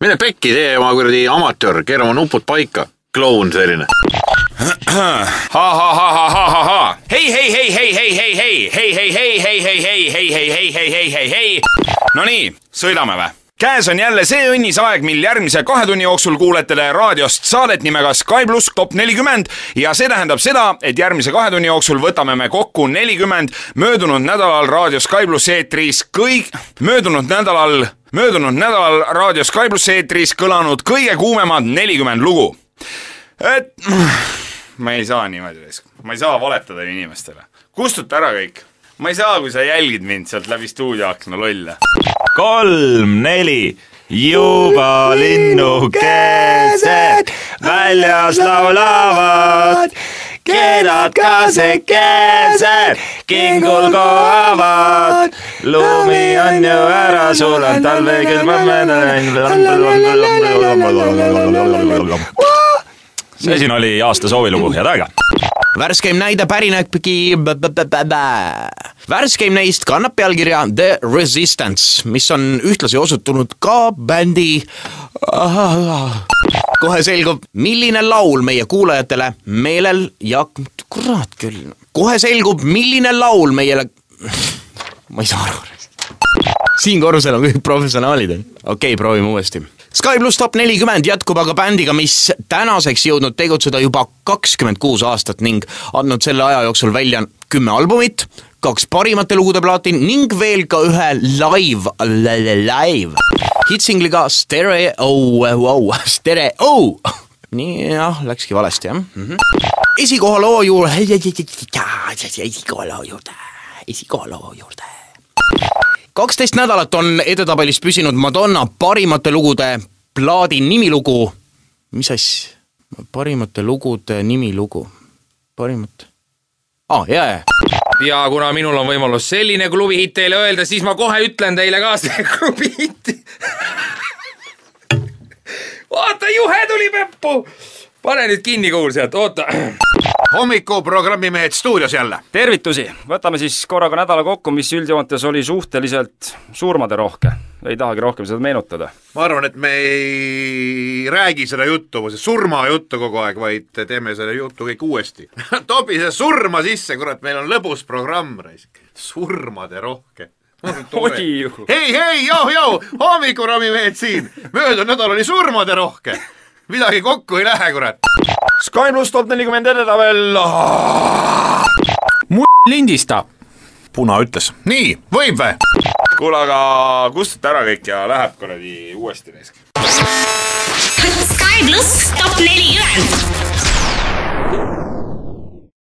Mine pekki, tee oma kuradi amatöör, keera oma nupud paika. Kloun selline. Hei. No nii, sõidame vä? Käes on jälle see õnnis aeg, mil järgmise 2 tunni jooksul kuuletele raadiost saadet nimega Sky Pluss Top 40 ja see tähendab seda, et järgmise 2 tunni jooksul võtame me kokku 40 möödunud nädalal raadio Sky Pluss eetris möödunud nädalal raadio Sky Pluss eetris kõlanud kõige kuumemad 40 lugu. Et ma ei saa niimoodi, ma ei saa valetada inimestele. Kustuta ära kõik. Ma ei saa, kui sa jälgid mind sealt läbi stuudioakna lolle. 3, 4, juba linnukesed väljas laulavad, keedad kasekesed kingul kohavad, lumi on ju ära, sul on talvekell see siin oli aasta soovilugu, head aega! Värskeim neist kannab pealkirja The Resistance, mis on ühtlasi osutunud ka bändi. Kohe selgub, milline laul meie kuulajatele meelel ja kurat küll. Kohe selgub, milline laul meile... Ma ei saa aru. Siin korrusel on kõik professionaalid. Okei, proovime uuesti. Sky Pluss Top 40 jätkub aga bändiga, mis tänaseks jõudnud tegutseda juba 26 aastat ning andnud selle aja jooksul välja 10 albumit, 2 parimate lugude plaati ning veel ka ühe live hitsingliga Stereo. Nii jah, läkski valesti jah. Esikoha loo juurde. 12 nädalat on edetabelis püsinud Madonna parimate lugude plaadi nimilugu. Mis asja? Parimate lugude nimilugu. Parimate... jaa. Ja kuna minul on võimalus selline klubihitt teile öelda, siis ma kohe ütlen teile ka see klubihitti. Vaata, juhe tuli peppu! Pane nüüd kinni kuulsijad, oota. Hommikuprogrammi mehed stuudios jälle. Tervitusi! Võtame siis korraga nädala kokku, mis üldjoontes oli suhteliselt surmade rohke. Ei tahagi rohkem seda meenutada. Ma arvan, et me ei räägi seda juttu, surma juttu kogu aeg, vaid teeme selle juttu kõik uuesti. Topi see surma sisse, kurat, meil on lõbus programm. Surmade rohke. Hei, jau, hommikuprogrammi mehed siin. Möödunud nädal oli surmade rohke. Midagi kokku ei lähe, kurat. Sky Pluss Top 40 edetabel. Lindistab. Puna ütles. Nii, võib või? Kuule, aga kustuta ära kõik ja läheb kuradi uuesti neis. Sky Pluss Top 40.